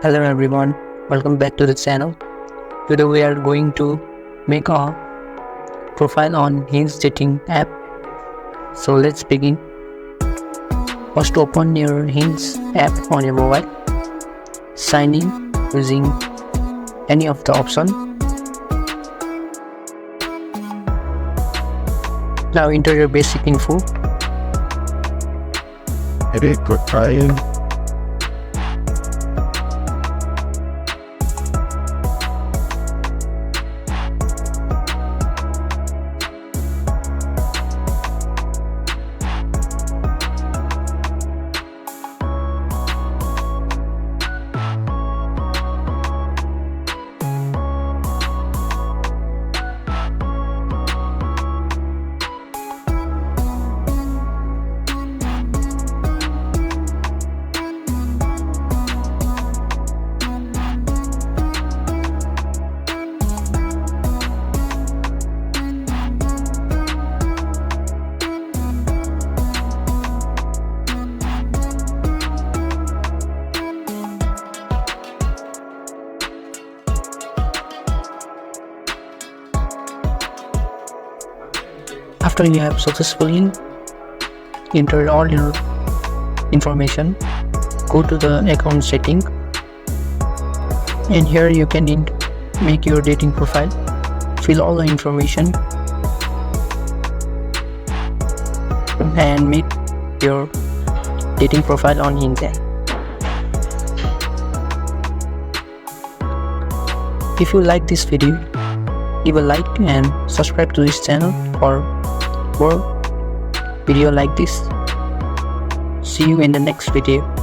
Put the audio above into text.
Hello everyone, welcome back to the channel. Today we are going to make a profile on Hinge dating app. So let's begin. First open your Hinge app on your mobile. Sign in using any of the option. Now enter your basic info. Edit profile. After you have successfully entered all your information, go to the account setting, and here you can make your dating profile. Fill all the information and make your dating profile on Hinge. If you like this video, give a like and subscribe to this channel for more video like this. See you in the next video.